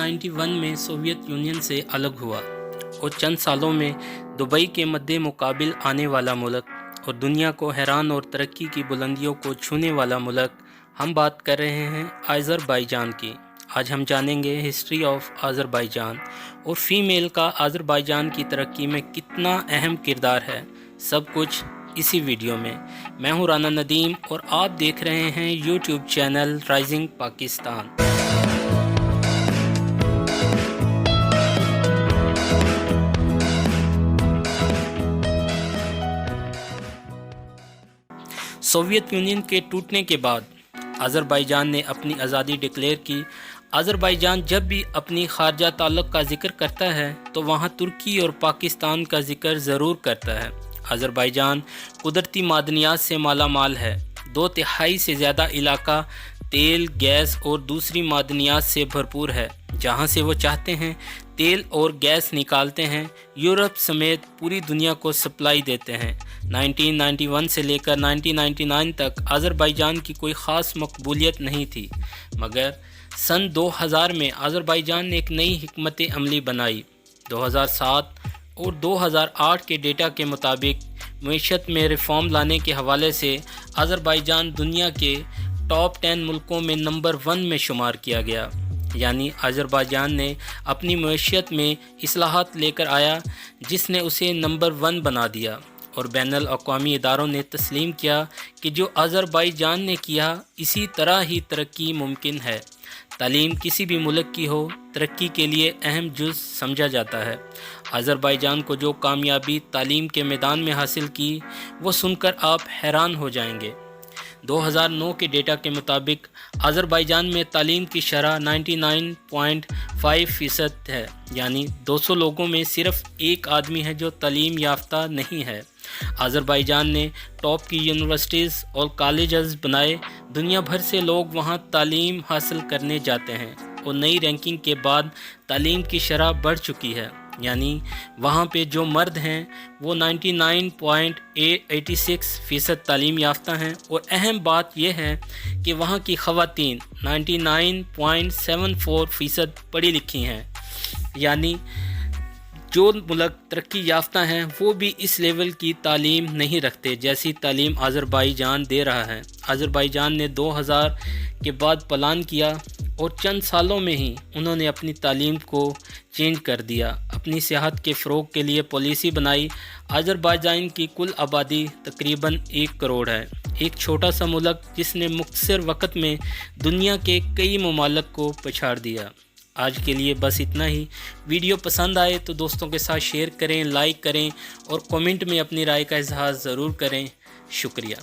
1991 में Soviet union से अलग हुआ और चंद सालों में दुबई के मद्दे मुकाबिल आने वाला मुल्क और दुनिया को हैरान और तरक्की की बुलंदियों को छूने वाला मुल्क, हम बात कर रहे हैं अज़रबैजान की। आज हम जानेंगे हिस्ट्री ऑफ अज़रबैजान और फ़ीमेल का अज़रबैजान की तरक्की में कितना अहम किरदार है, सब कुछ इसी वीडियो में। मैं हूं राना नदीम और आप देख रहे हैं YouTube channel rising Pakistan. Soviet union के टूटने के बाद अज़रबैजान ने अपनी आज़ादी डिक्लेयर की। अज़रबैजान जब भी अपनी खारजा ताल्लुक़ का जिक्र करता है तो वहाँ तुर्की और पाकिस्तान का जिक्र ज़रूर करता है। अज़रबैजान कुदरती मादनियात से माला माल है। 2/3 से ज़्यादा इलाका तेल, गैस और दूसरी मादनियात से भरपूर है। जहाँ से वो चाहते हैं तेल और गैस निकालते हैं। यूरोप समेत पूरी दुनिया को सप्लाई देते हैं। 1991 से लेकर 1999 तक अज़रबैजान की कोई ख़ास मकबूलियत नहीं थी, मगर सन 2000 में अज़रबैजान ने एक नई हिकमत अमली बनाई। 2007 और 2008 के डेटा के मुताबिक मईशत में रिफॉर्म लाने के हवाले से अज़रबैजान दुनिया के टॉप 10 मुल्कों में नंबर 1 में शुमार किया गया। यानी अज़रबैजान ने अपनी मईशत में इस्लाहात लेकर आया जिसने उसे नंबर 1 बना दिया और बैनुल अक़वामी इदारों ने तस्लीम किया कि जो अज़रबैजान ने किया इसी तरह ही तरक्की मुमकिन है। तालीम किसी भी मुल्क की हो, तरक्की के लिए अहम जुज़ समझा जाता है। अज़रबैजान को जो कामयाबी तालीम के मैदान में हासिल की वो सुनकर आप हैरान हो जाएंगे। 2009 के डेटा के मुताबिक अज़रबैजान में तालीम की शरह 99.5% है, यानी 200 लोगों में सिर्फ एक आदमी है जो तालीम याफ्ता नहीं है। अज़रबैजान ने टॉप की यूनिवर्सिटीज़ और कॉलेजेस बनाए। दुनिया भर से लोग वहां तालीम हासिल करने जाते हैं और नई रैंकिंग के बाद तालीम की शरह बढ़ चुकी है। यानी वहाँ पे जो मर्द हैं वो 99.86% तालीम याफ्ता हैं और अहम बात यह है कि वहाँ की ख़वातीन 99.74% पढ़ी लिखी हैं। यानी जो मुल्क तरक्की याफ्ता हैं वो भी इस लेवल की तालीम नहीं रखते जैसी तालीम अज़रबैजान दे रहा है। अज़रबैजान ने 2000 के बाद प्लान किया और चंद सालों में ही उन्होंने अपनी तालीम को चेंज कर दिया। अपनी सेहत के फ़रोग के लिए पॉलिसी बनाई। अज़रबैजान की कुल आबादी तकरीबन 1 करोड़ है। एक छोटा सा मुल्क जिसने मुख्तसर वक़्त में दुनिया के कई ममालिक को पछाड़ दिया। आज के लिए बस इतना ही। वीडियो पसंद आए तो दोस्तों के साथ शेयर करें, लाइक करें और कमेंट में अपनी राय का इजहार ज़रूर करें। शुक्रिया।